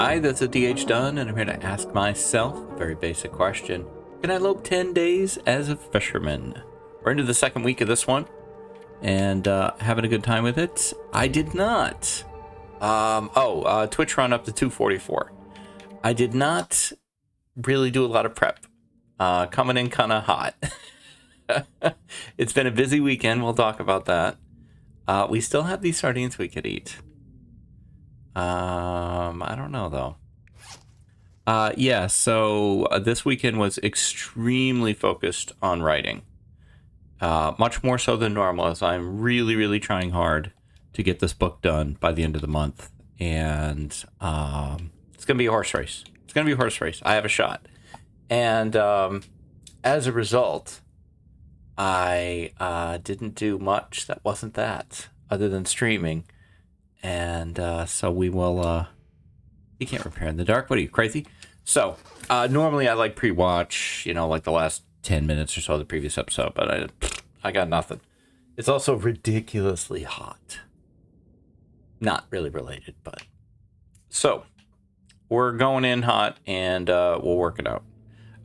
Hi, this is DH Dunn, and I'm here to ask myself a very basic question. Can I lope 10 days as a fisherman? We're into the second week of this one, and having a good time with it. I did not. Twitch run up to 244. I did not really do a lot of prep. Coming in kind of hot. It's been a busy weekend. We'll talk about that. We still have these sardines we could eat. I don't know though. So this weekend was extremely focused on writing. Much more so than normal, as I'm really trying hard to get this book done by the end of the month. And it's going to be a horse race. I have a shot. And as a result, I didn't do much that wasn't that, other than streaming. And so we will... You can't repair in the dark. What are you, crazy? So, normally I like pre-watch, like the last 10 minutes or so of the previous episode, but I got nothing. It's also ridiculously hot. Not really related, but... So, we're going in hot, and we'll work it out.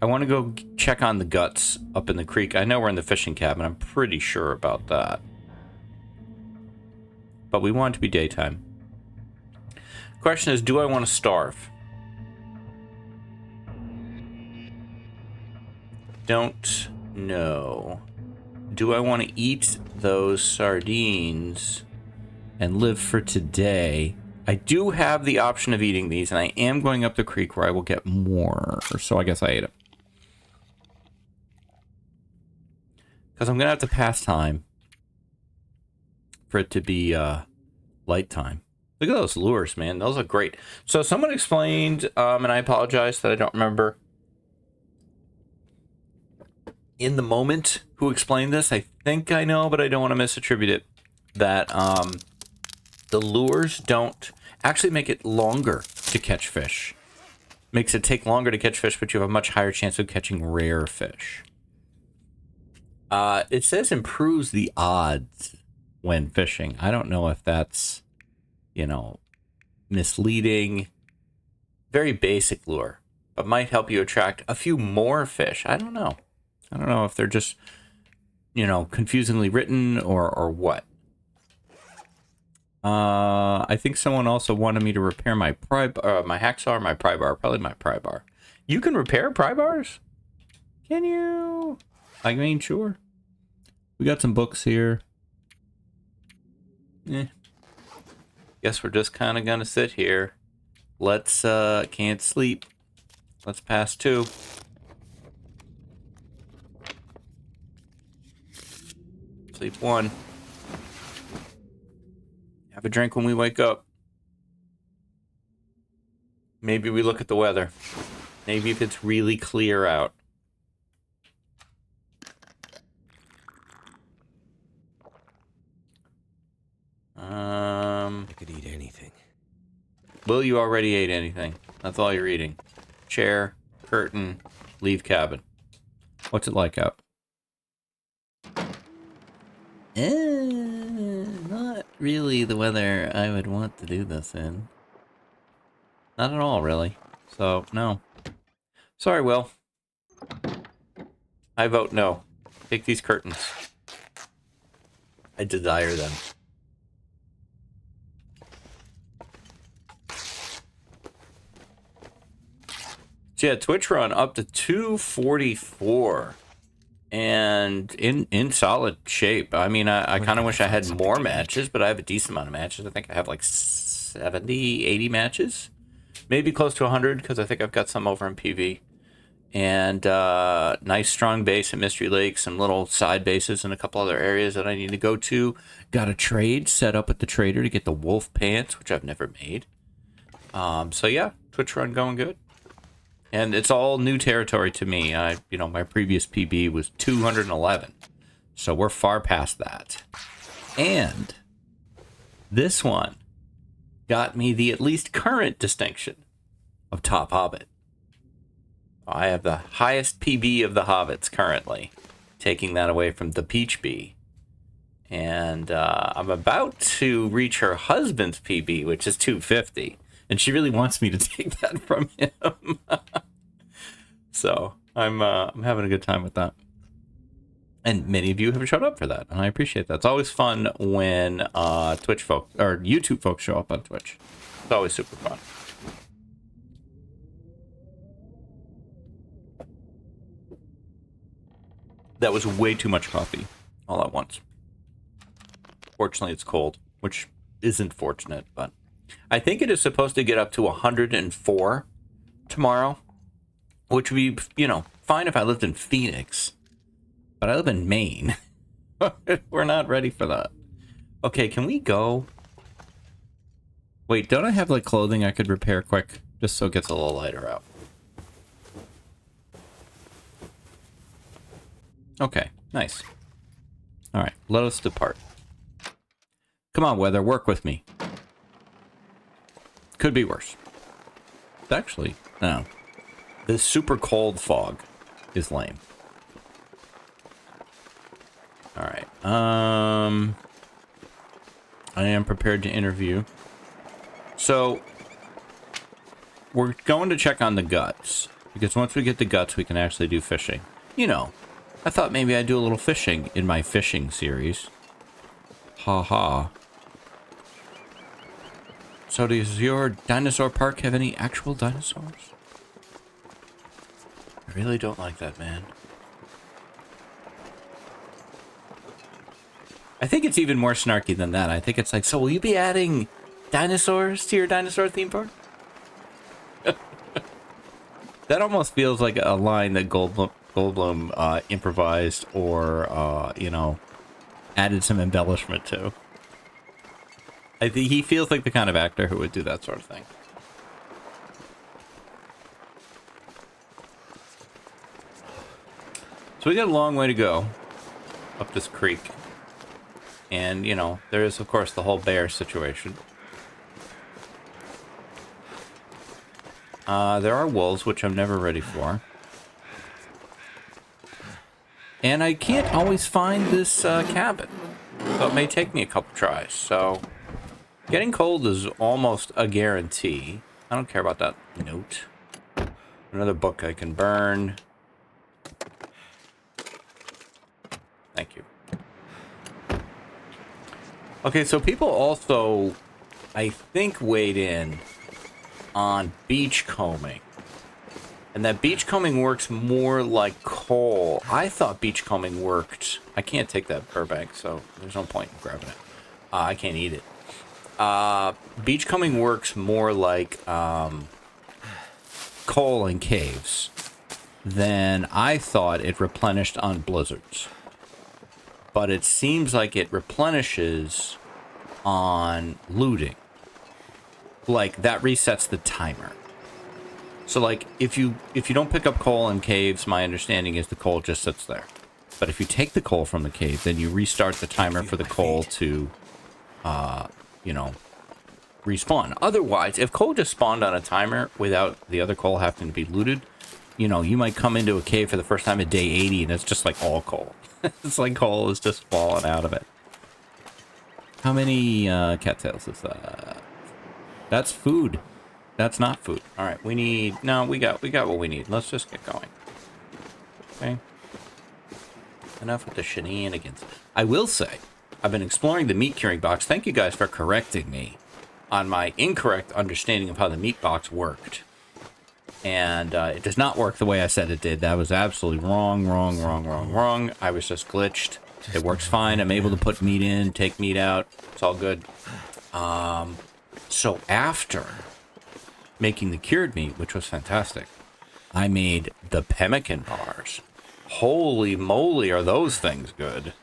I want to go check on the guts up in the creek. I know we're in the fishing cabin. I'm pretty sure about that. But we want it to be daytime. Question is, do I want to starve? Don't know. Do I want to eat those sardines and live for today? I do have the option of eating these, and I am going up the creek where I will get more. So I guess I ate it. Because I'm going to have to pass time for it to be light time. Look at those lures, man. Those look great. So someone explained, and I apologize that I don't remember in the moment who explained this. I think I know, but I don't want to misattribute it. That the lures don't actually make it longer to catch fish. Makes it take longer to catch fish, but you have a much higher chance of catching rare fish. It says improves the odds when fishing. I don't know if that's, misleading. Very basic lure, but might help you attract a few more fish. I don't know. I don't know if they're just, confusingly written or what. I think someone also wanted me to repair my my hacksaw or my pry bar. Probably my pry bar. You can repair pry bars? Can you? I mean, sure. We got some books here. Guess we're just kind of gonna sit here. Let's can't sleep. Let's pass 2. Sleep 1. Have a drink when we wake up. Maybe we look at the weather. Maybe if it's really clear out. I could eat anything. Well, you already ate anything. That's all you're eating. Chair, curtain, leave cabin. What's it like out? Not really the weather I would want to do this in. Not at all, really. So, no. Sorry, Will. I vote no. Take these curtains. I desire them. So yeah, Twitch run up to 244 and in solid shape. I mean, I kind of wish I had more matches, but I have a decent amount of matches. I think I have like 70, 80 matches, maybe close to 100 because I think I've got some over in PV. And nice strong base at Mystery Lake, some little side bases in a couple other areas that I need to go to. Got a trade set up at the trader to get the wolf pants, which I've never made. So yeah, Twitch run going good. And it's all new territory to me. My previous PB was 211. So we're far past that. And this one got me the at least current distinction of Top Hobbit. I have the highest PB of the Hobbits currently, taking that away from the Peach Bee. And I'm about to reach her husband's PB, which is 250. And she really wants me to take that from him. So I'm having a good time with that. And many of you have showed up for that, and I appreciate that. It's always fun when Twitch folks or YouTube folks show up on Twitch. It's always super fun. That was way too much coffee all at once. Fortunately, it's cold, which isn't fortunate, but I think it is supposed to get up to 104 tomorrow, which would be, you know, fine if I lived in Phoenix, but I live in Maine. We're not ready for that. Okay, can we go? Wait, don't I have like clothing I could repair quick, just so it gets a little lighter out? Okay, nice. All right, let us depart. Come on, weather, work with me. Could be worse. Actually, no. This super cold fog is lame. All right. I am prepared to interview. So, we're going to check on the guts, because once we get the guts, we can actually do fishing. You know, I thought maybe I'd do a little fishing in my fishing series. Ha ha. So does your dinosaur park have any actual dinosaurs? I really don't like that, man. I think it's even more snarky than that. I think it's like, so will you be adding dinosaurs to your dinosaur theme park? That almost feels like a line that Goldblum improvised or, you know, added some embellishment to. I think he feels like the kind of actor who would do that sort of thing. So we got a long way to go up this creek. And, you know, there is, of course, the whole bear situation. There are wolves, which I'm never ready for. And I can't always find this cabin. So it may take me a couple tries. So getting cold is almost a guarantee. I don't care about that note. Another book I can burn. Thank you. Okay, so people also, I think, weighed in on beachcombing. And that beachcombing works more like coal. I thought beachcombing worked. I can't take that Burbank, so there's no point in grabbing it. I can't eat it. Beachcombing works more like coal in caves than I thought it replenished on blizzards. But it seems like it replenishes on looting. Like, that resets the timer. So, like, if you don't pick up coal in caves, my understanding is the coal just sits there. But if you take the coal from the cave, then you restart the timer for the coal to, you know, respawn. Otherwise, if coal just spawned on a timer without the other coal having to be looted, you know, you might come into a cave for the first time at day 80 and it's just like all coal. It's like coal is just falling out of it. How many cattails is that? That's food. That's not food. All right, we need... No, we got what we need. Let's just get going. Okay. Enough with the shenanigans. I will say, I've been exploring the meat curing box. Thank you guys for correcting me on my incorrect understanding of how the meat box worked. And it does not work the way I said it did. That was absolutely wrong. I was just glitched. It works fine. I'm able to put meat in, take meat out. It's all good. So after making the cured meat, which was fantastic, I made the pemmican bars. Holy moly, are those things good.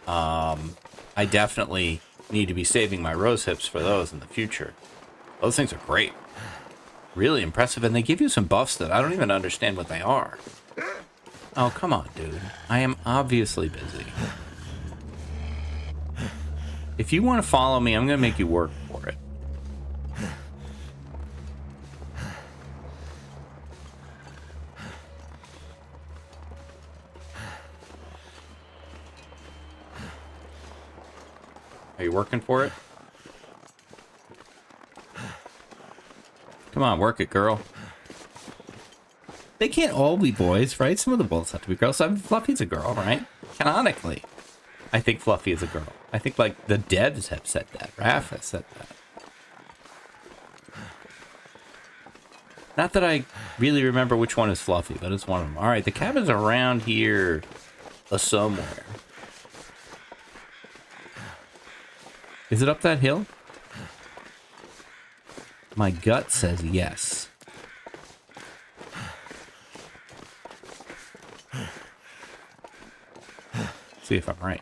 I definitely need to be saving my rose hips for those in the future. Those things are great. Really impressive, and they give you some buffs that I don't even understand what they are. Oh, come on, dude. I am obviously busy. If you want to follow me, I'm going to make you work for it. Are you working for it? Come on, work it, girl. They can't all be boys, right? Some of the wolves have to be girls. So Fluffy's a girl, right? Canonically. I think Fluffy is a girl. I think, like, the devs have said that. Raph has said that. Not that I really remember which one is Fluffy, but it's one of them. All right, the cabin's around here somewhere. Is it up that hill? My gut says yes. See if I'm right.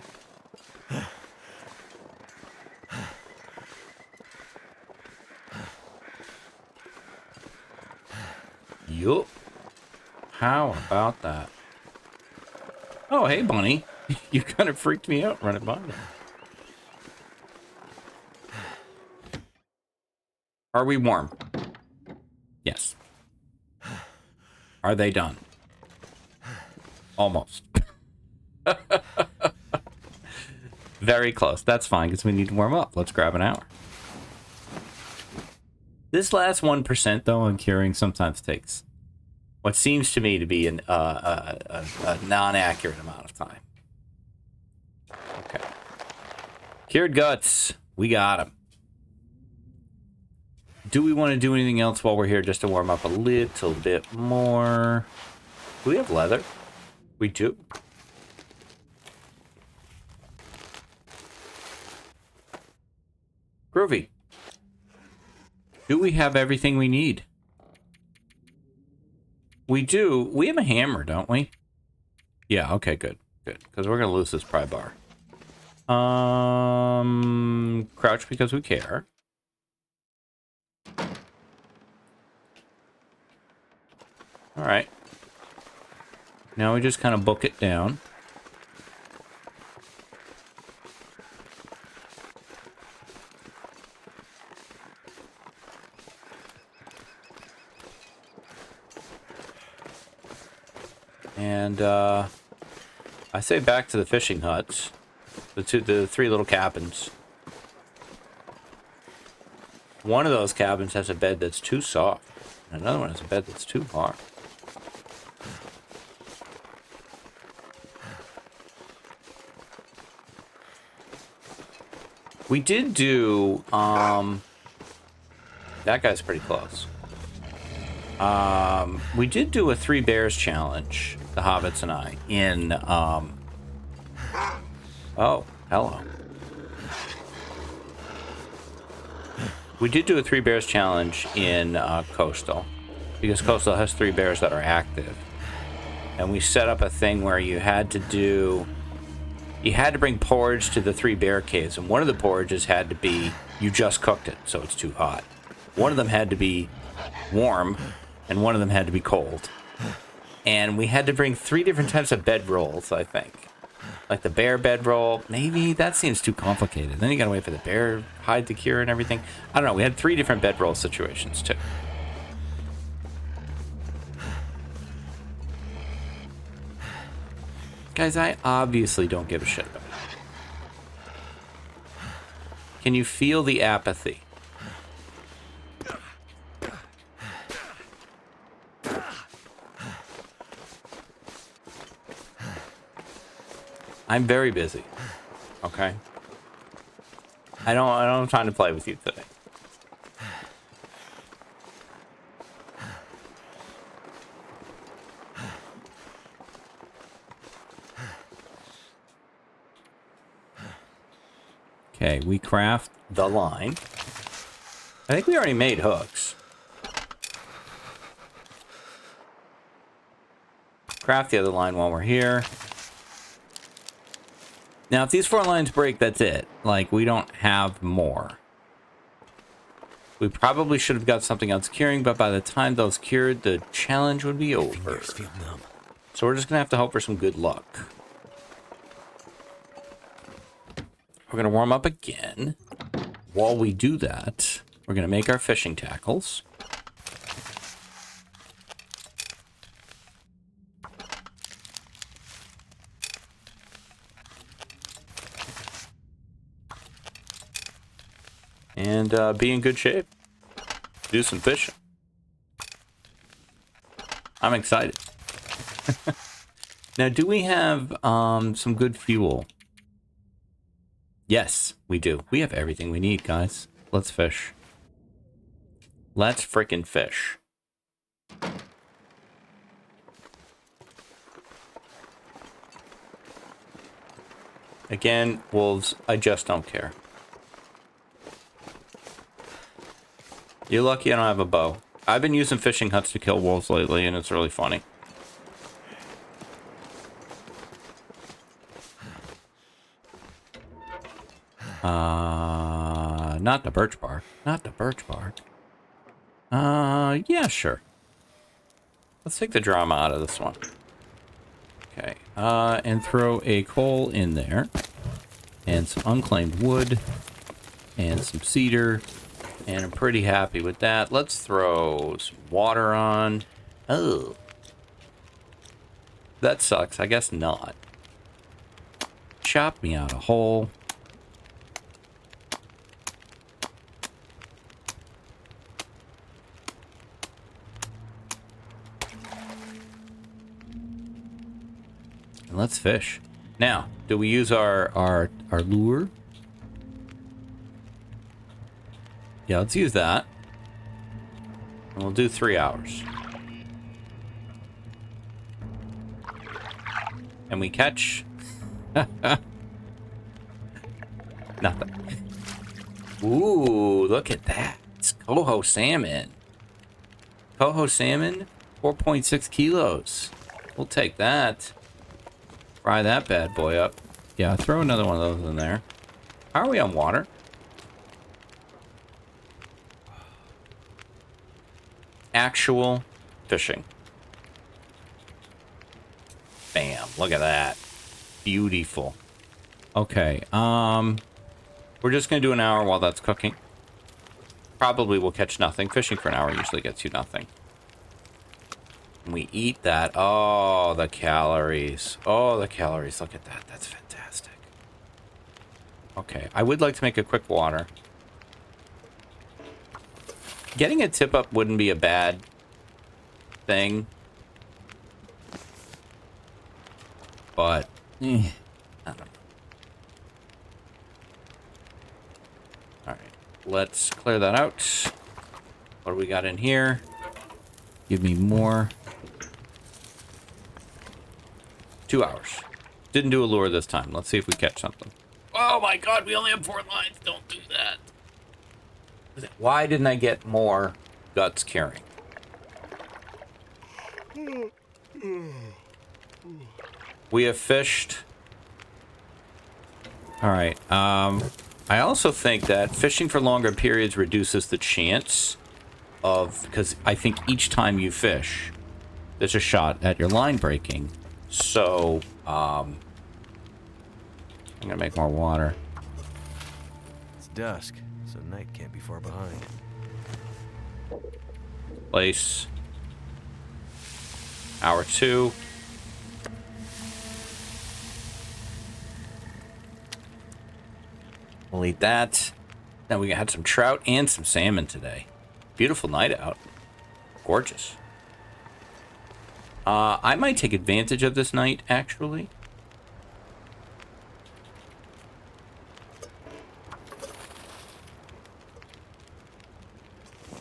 Yup. How about that? Oh, hey, Bunny. You kind of freaked me out running by me. Are we warm? Yes. Are they done? Almost. Very close. That's fine, because we need to warm up. Let's grab an hour. This last 1%, though, on curing sometimes takes what seems to me to be a non-accurate amount of time. Okay. Cured guts. We got them. Do we want to do anything else while we're here just to warm up a little bit more? Do we have leather? We do. Groovy. Do we have everything we need? We do. We have a hammer, don't we? Yeah, okay, good. Good. Because we're going to lose this pry bar. Crouch because we care. Alright. Now we just kind of book it down. And, I say back to the fishing huts. The three little cabins. One of those cabins has a bed that's too soft. And another one has a bed that's too hard. We did do, that guy's pretty close. We did do a 3 bears challenge, the hobbits and I, in, oh, hello. We did do a 3 bears challenge in, Coastal, because Coastal has 3 bears that are active. And we set up a thing where you had to bring porridge to the 3 bear caves, and one of the porridges had to be, you just cooked it, so it's too hot. One of them had to be warm, and one of them had to be cold. And we had to bring 3 different types of bed rolls, I think. Like the bear bed roll, maybe that seems too complicated. Then you gotta wait for the bear hide to cure and everything. I don't know, we had 3 different bed roll situations too. Guys, I obviously don't give a shit about it. Can you feel the apathy? I'm very busy. Okay? I don't have time to play with you today. Okay, we craft the line. I think we already made hooks. Craft the other line while we're here. Now, if these 4 lines break, that's it. Like, we don't have more. We probably should have got something else curing, but by the time those cured, the challenge would be over. So we're just going to have to hope for some good luck. We're going to warm up again. While we do that, we're going to make our fishing tackles. And be in good shape. Do some fishing. I'm excited. Now, do we have some good fuel? Yes, we do. We have everything we need, guys. Let's fish. Let's frickin' fish. Again, wolves, I just don't care. You're lucky I don't have a bow. I've been using fishing huts to kill wolves lately, and it's really funny. Not the birch bark. Not the birch bark. Yeah, sure. Let's take the drama out of this one. Okay, and throw a coal in there. And some unclaimed wood. And some cedar. And I'm pretty happy with that. Let's throw some water on. Oh. That sucks. I guess not. Chop me out a hole. And let's fish. Now, do we use our lure? Yeah, let's use that. And we'll do 3 hours. And we catch... nothing. Ooh, look at that. It's coho salmon. Coho salmon, 4.6 kilos. We'll take that. Fry that bad boy up. Yeah, throw another one of those in there. How are we on water? Actual fishing. Bam, look at that. Beautiful. Okay, we're just gonna do an hour while that's cooking. Probably will catch nothing. Fishing for an hour usually gets you nothing. And we eat that. Oh, the calories. Oh, the calories. Look at that. That's fantastic. Okay, I would like to make a quick water. Getting a tip up wouldn't be a bad thing. But, I don't know. Alright, let's clear that out. What do we got in here? Give me more. 2 hours. Didn't do a lure this time. Let's see if we catch something. Oh my god, we only have 4 lines. Don't do that. Why didn't I get more guts carrying? We have fished. Alright, I also think that fishing for longer periods reduces the chance of, because I think each time you fish, there's a shot at your line breaking. So, I'm gonna make more water. It's dusk, so night can't be far behind. Place. Hour 2. We'll eat that. Then we had some trout and some salmon today. Beautiful night out. Gorgeous. I might take advantage of this night, actually.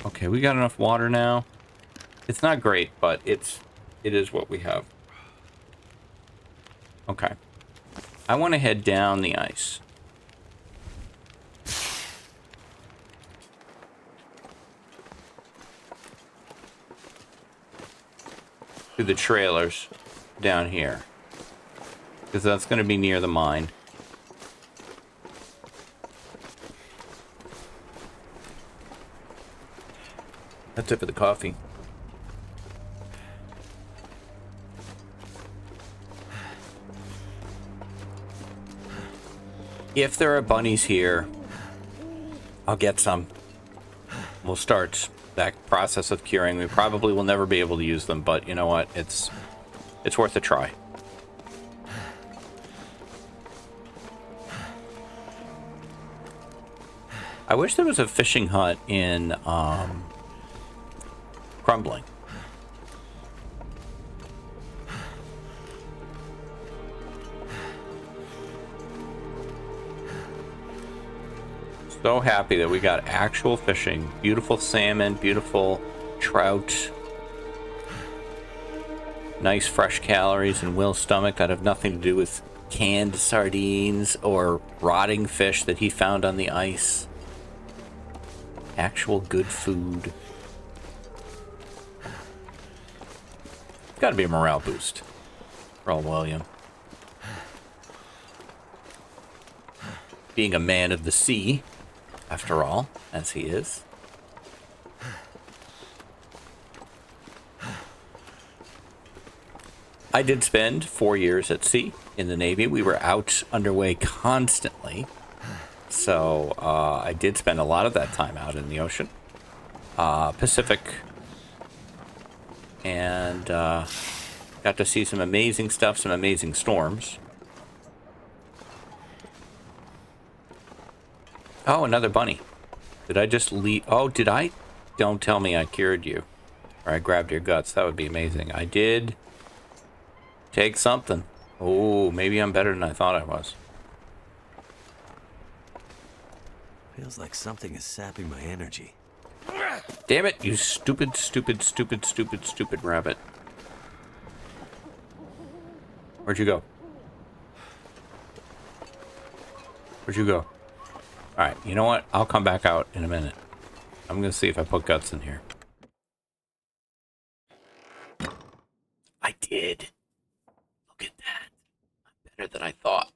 Okay, we got enough water now. It's not great, but it is what we have. Okay. I want to head down the ice. To the trailers down here. Because that's going to be near the mine. That's it for the coffee. If there are bunnies here, I'll get some. We'll start that process of curing. We probably will never be able to use them, but you know what? It's worth a try. I wish there was a fishing hut in Crumbling. So happy that we got actual fishing. Beautiful salmon, beautiful trout. Nice fresh calories in Will's stomach that have nothing to do with canned sardines or rotting fish that he found on the ice. Actual good food. Gotta be a morale boost for old William. Being a man of the sea, after all, as he is. I did spend 4 years at sea in the Navy. We were out underway constantly. So I did spend a lot of that time out in the ocean. Pacific. And got to see some amazing stuff, some amazing storms. Oh, another bunny. Did I just leave? Oh, did I? Don't tell me I cured you. Or I grabbed your guts. That would be amazing. I did take something. Oh, maybe I'm better than I thought I was. Feels like something is sapping my energy. Damn it, you stupid, stupid, stupid, stupid, stupid rabbit. Where'd you go? Where'd you go? Alright, you know what? I'll come back out in a minute. I'm gonna see if I put guts in here. I did. Look at that. Better than I thought.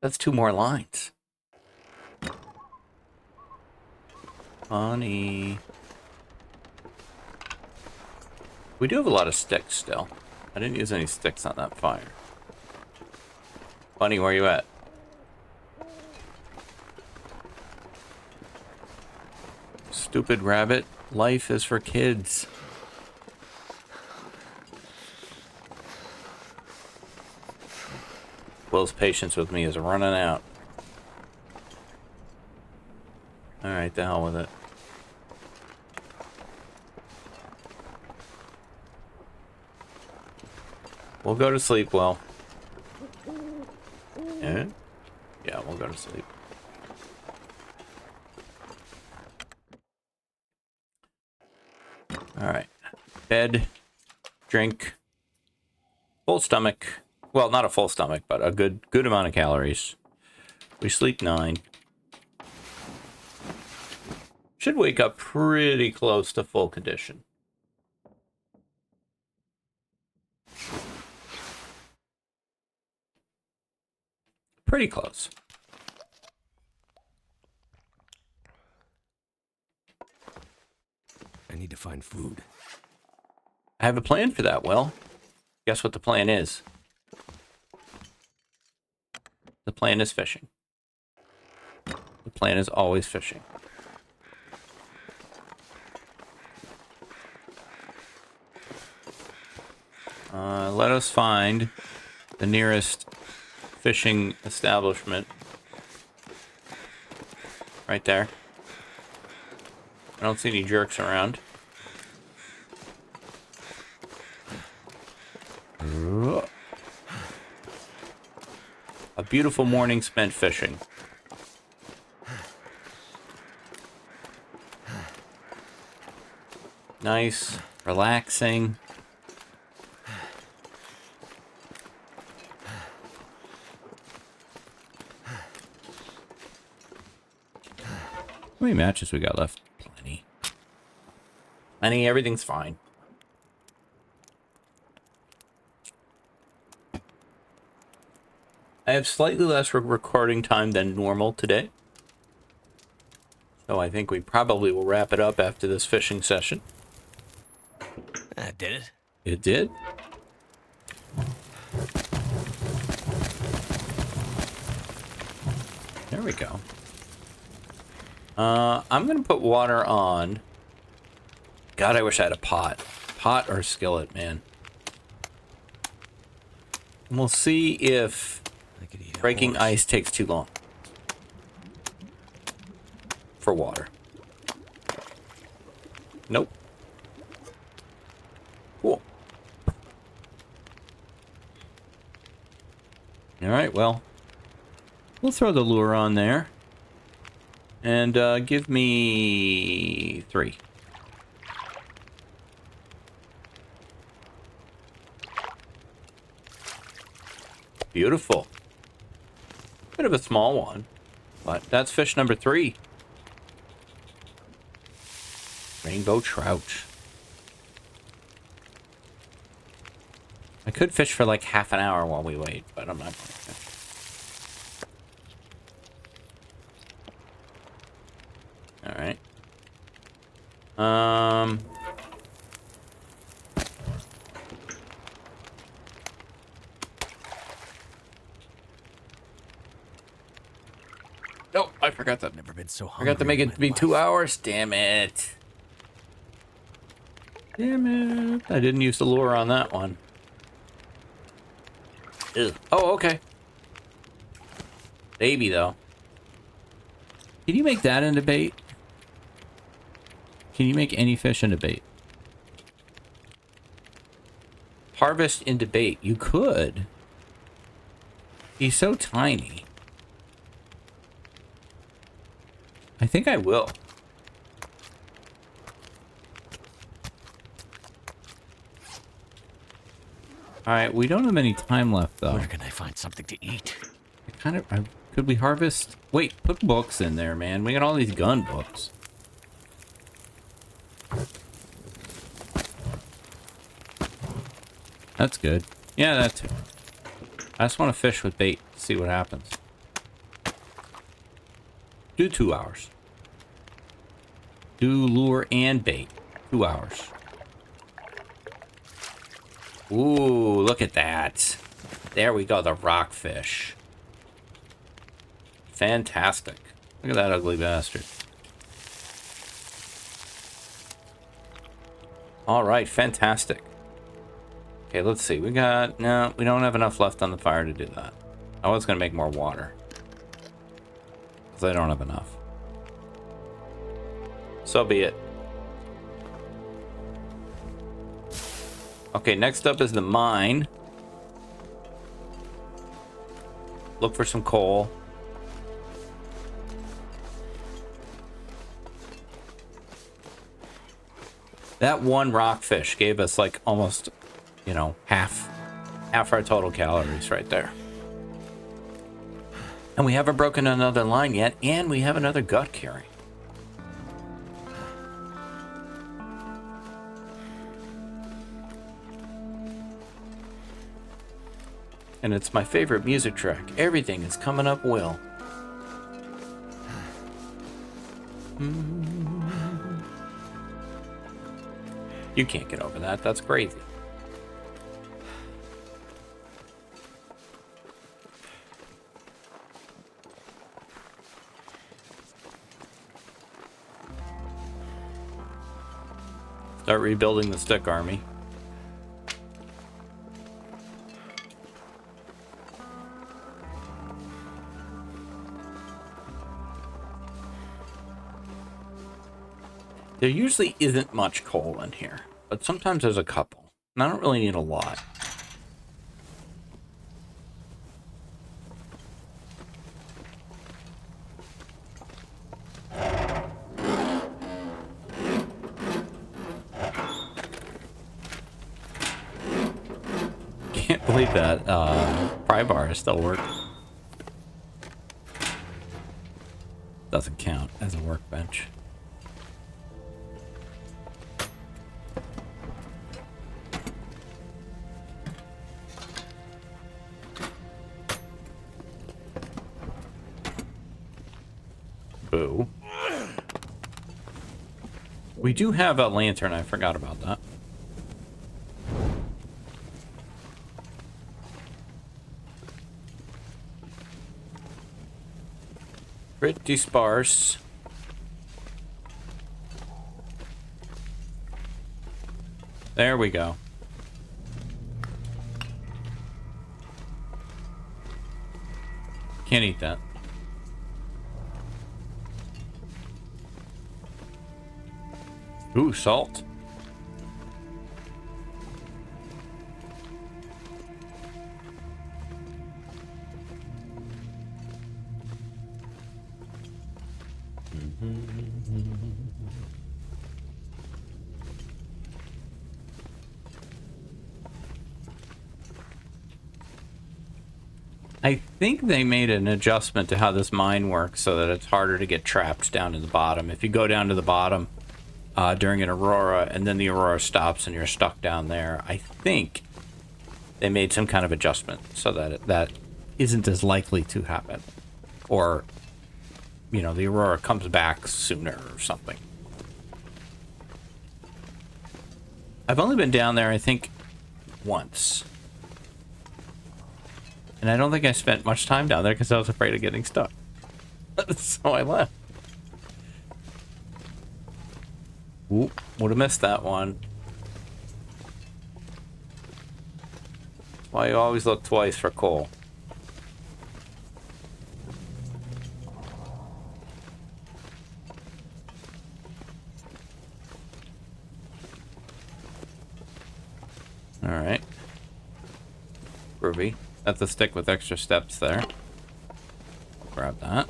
That's 2 more lines. Funny. We do have a lot of sticks still. I didn't use any sticks on that fire. Bunny, where you at? Stupid rabbit. Life is for kids. Will's patience with me is running out. Alright, the hell with it. We'll go to sleep, Will. Yeah? Yeah, we'll go to sleep. Alright. Bed. Drink. Full stomach. Well, not a full stomach, but a good amount of calories. We sleep 9. Should wake up pretty close to full condition. Pretty close. I need to find food. I have a plan for that, Will. Guess what the plan is? The plan is fishing. The plan is always fishing. Let us find the nearest fishing establishment. Right there. I don't see any jerks around. A beautiful morning spent fishing. Nice, relaxing. How many matches we got left? Plenty. Plenty, everything's fine. I have slightly less recording time than normal today. So I think we probably will wrap it up after this fishing session. That did it. It did. There we go. I'm going to put water on. God, I wish I had a pot. Pot or skillet, man. And we'll see if breaking ice takes too long. For water. Nope. Cool. Alright, well. We'll throw the lure on there. And give me 3. Beautiful. Bit of a small one, but that's fish number 3. Rainbow trout. I could fish for like half an hour while we wait, but I'm not going to. All right. Oh, I forgot that. Never been so hungry. Forgot to make in it my be life. 2 hours. Damn it. Damn it. I didn't use the lure on that one. Ew. Oh, okay. Baby, though. Can you make that into bait? Can you make any fish into bait? Harvest into bait. You could. He's so tiny. I think I will. Alright, we don't have any time left, though. Where can I find something to eat? Could we harvest? Wait, put books in there, man. We got all these gun books. That's good. Yeah, that too. I just want to fish with bait, see what happens. Do 2 hours. Do lure and bait. 2 hours. Ooh, look at that. There we go, the rockfish. Fantastic. Look at that ugly bastard. All right, fantastic. Okay, let's see. We don't have enough left on the fire to do that. I was going to make more water. Because I don't have enough. So be it. Okay, next up is the mine. Look for some coal. That one rockfish gave us like almost, you know, half our total calories right there. And we haven't broken another line yet, and we have another gut carry. And it's my favorite music track. Everything is coming up well. You can't get over that. That's crazy. Start rebuilding the stick army. There usually isn't much coal in here, but sometimes there's a couple. And I don't really need a lot. Can't believe that pry bar is still working. Doesn't count as a workbench. Boo. We do have a lantern. I forgot about that. Pretty sparse. There we go. Can't eat that. Ooh, salt. I think they made an adjustment to how this mine works so that it's harder to get trapped down to the bottom. If you go down to the bottom during an aurora and then the aurora stops and you're stuck down there, I think they made some kind of adjustment so that that isn't as likely to happen. Or, you know, the aurora comes back sooner or something. I've only been down there, I think, once. And I don't think I spent much time down there because I was afraid of getting stuck. So I left. Ooh, would have missed that one. That's why you always look twice for coal. Alright. Groovy. That's a stick with extra steps there. Grab that.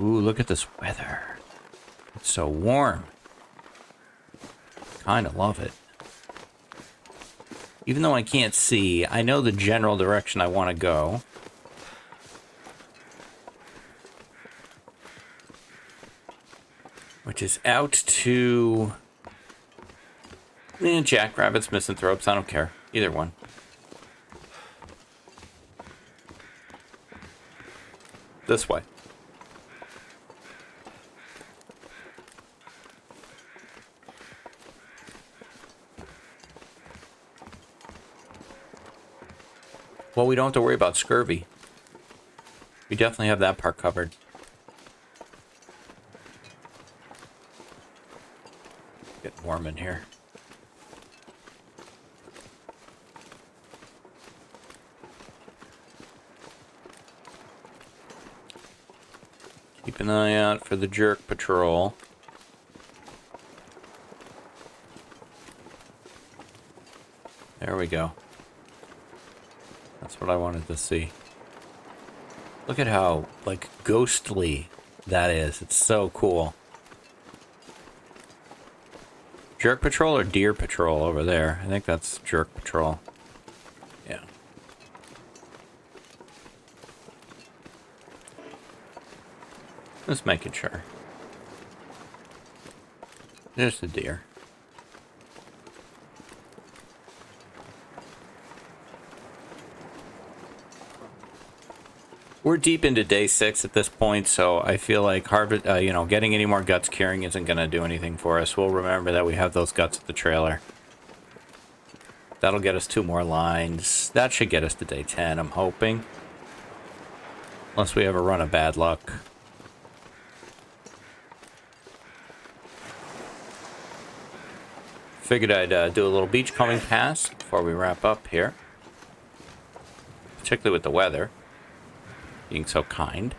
Ooh, look at this weather. It's so warm. Kinda love it. Even though I can't see, I know the general direction I want to go. Which is out to... jackrabbits, misanthropes, I don't care. Either one. This way. Well, we don't have to worry about scurvy. We definitely have that part covered. Get warm in here. Keep an eye out for the jerk patrol. There we go. That's what I wanted to see. Look at how, like, ghostly that is. It's so cool. Jerk patrol or deer patrol over there? I think that's jerk patrol. Yeah. Just making sure. There's the deer. We're deep into day 6 at this point, so I feel like getting any more guts curing isn't going to do anything for us. We'll remember that we have those guts at the trailer. That'll get us 2 more lines. That should get us to day 10, I'm hoping. Unless we have a run of bad luck. Figured I'd do a little beachcombing pass before we wrap up here. Particularly with the weather being so kind.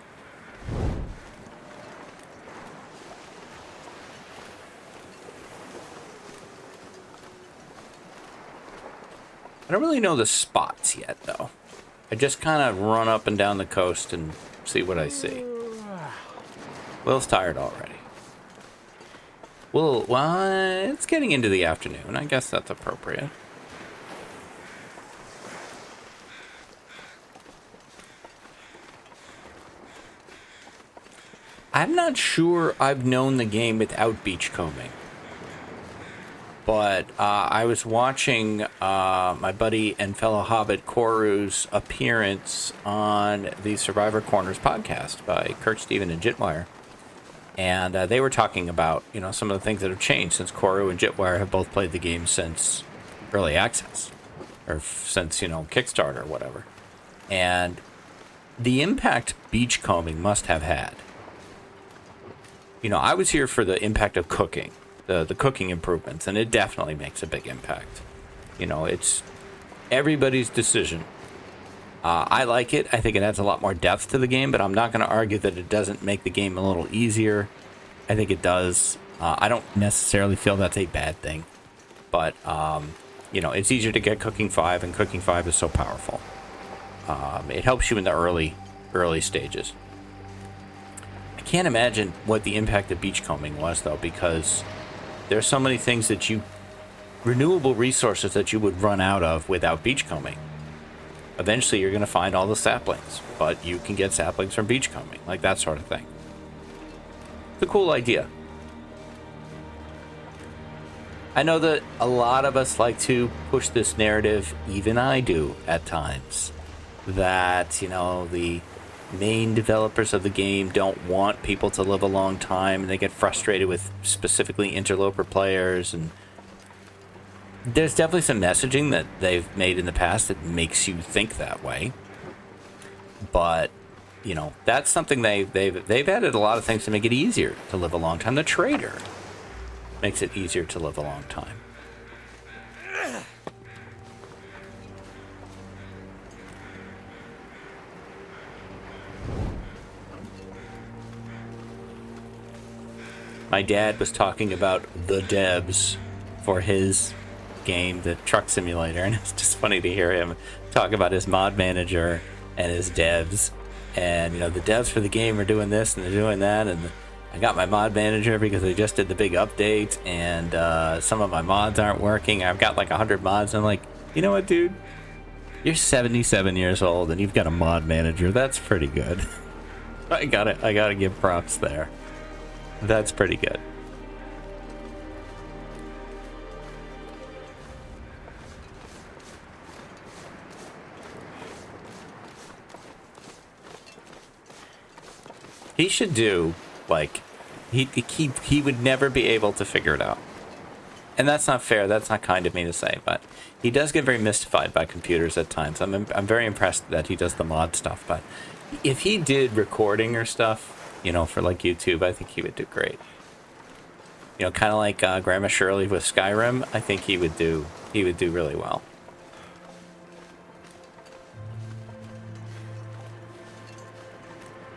I don't really know the spots yet, though. I just kind of run up and down the coast and see what I see. Will's tired already. Well, it's getting into the afternoon. I guess that's appropriate. I'm not sure I've known the game without beachcombing. But I was watching my buddy and fellow Hobbit Koru's appearance on the Survivor Corners podcast by KirkSteven and Jitwire. And they were talking about, some of the things that have changed since Koru and Jitwire have both played the game since early access. Or since, Kickstarter or whatever. And the impact beachcombing must have had. I was here for the impact of cooking, the cooking improvements, and it definitely makes a big impact. It's everybody's decision. I like it. I think it adds a lot more depth to the game, but I'm not going to argue that it doesn't make the game a little easier. I think it does. I don't necessarily feel that's a bad thing, but you know, it's easier to get Cooking 5, and Cooking 5 is so powerful. It helps you in the early stages. I can't imagine what the impact of beachcombing was, though, because there's so many things that renewable resources that you would run out of without beachcombing. Eventually, you're going to find all the saplings, but you can get saplings from beachcombing, like that sort of thing. It's a cool idea. I know that a lot of us like to push this narrative, even I do at times, that, you know, the main developers of the game don't want people to live a long time, and they get frustrated with specifically interloper players, and there's definitely some messaging that they've made in the past that makes you think that way. But, you know, that's something they've added a lot of things to make it easier to live a long time. The trader makes it easier to live a long time. My dad was talking about the devs for his game, the truck simulator, and it's just funny to hear him talk about his mod manager and his devs. And, you know, the devs for the game are doing this and they're doing that, and I got my mod manager because they just did the big update, and some of my mods aren't working. I've got like 100 mods, and I'm like, you know what, dude? You're 77 years old and you've got a mod manager. That's pretty good. I gotta give props there. That's pretty good. He should do, like, he would never be able to figure it out. And that's not fair. That's not kind of me to say, but he does get very mystified by computers at times. I'm very impressed that he does the mod stuff, but if he did recording or stuff, you know, for like YouTube, I think he would do great. You know, kind of like Grandma Shirley with Skyrim, I think he would do really well.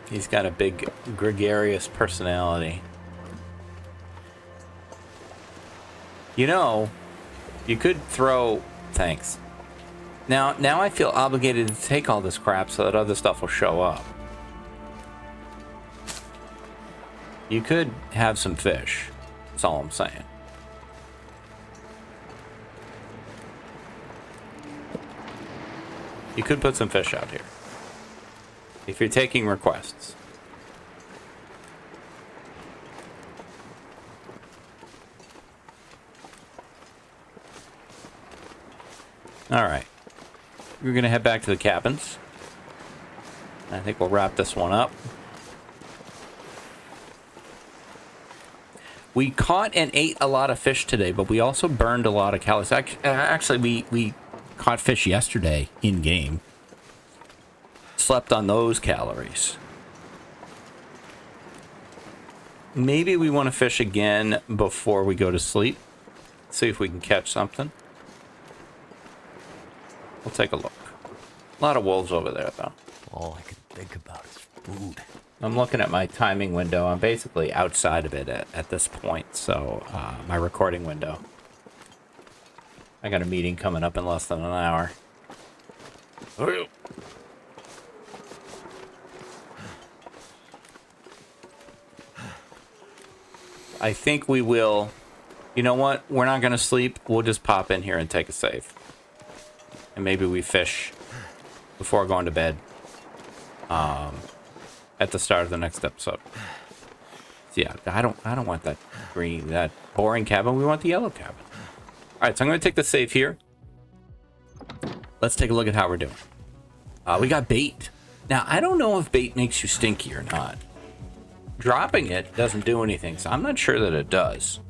He's got a big gregarious personality. You know, you could throw... Thanks. Now I feel obligated to take all this crap so that other stuff will show up. You could have some fish. That's all I'm saying. You could put some fish out here. If you're taking requests. Alright. We're going to head back to the cabins. I think we'll wrap this one up. We caught and ate a lot of fish today, but we also burned a lot of calories. Actually, we caught fish yesterday in-game. Slept on those calories. Maybe we want to fish again before we go to sleep. See if we can catch something. We'll take a look. A lot of wolves over there, though. All I could think about is food. I'm looking at my timing window. I'm basically outside of it at this point, so my recording window. I got a meeting coming up in less than an hour. I think we will... You know what? We're not going to sleep. We'll just pop in here and take a save. And maybe we fish before going to bed. At the start of the next episode. So yeah, I don't want that boring cabin. We want the yellow cabin. All right, so I'm going to take the save here. Let's take a look at how we're doing. We got bait. Now, I don't know if bait makes you stinky or not. Dropping it doesn't do anything, so I'm not sure that it does.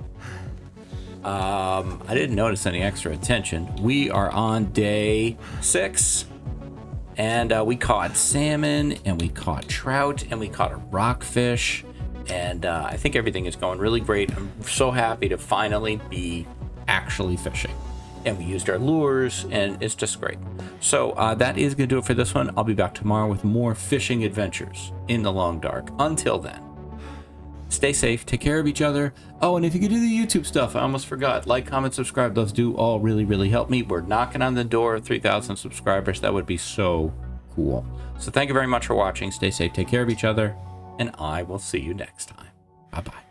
I didn't notice any extra attention. We are on day 6. And we caught salmon, and we caught trout, and we caught a rockfish. And I think everything is going really great. I'm so happy to finally be actually fishing. And we used our lures, and it's just great. So that is going to do it for this one. I'll be back tomorrow with more fishing adventures in the long dark. Until then, Stay safe. Take care of each other. Oh, and if you could do the YouTube stuff, I almost forgot. Like, comment, subscribe. Those do all really, really help me. We're knocking on the door of 3,000 subscribers. That would be so cool. So thank you very much for watching. Stay safe. Take care of each other. And I will see you next time. Bye-bye.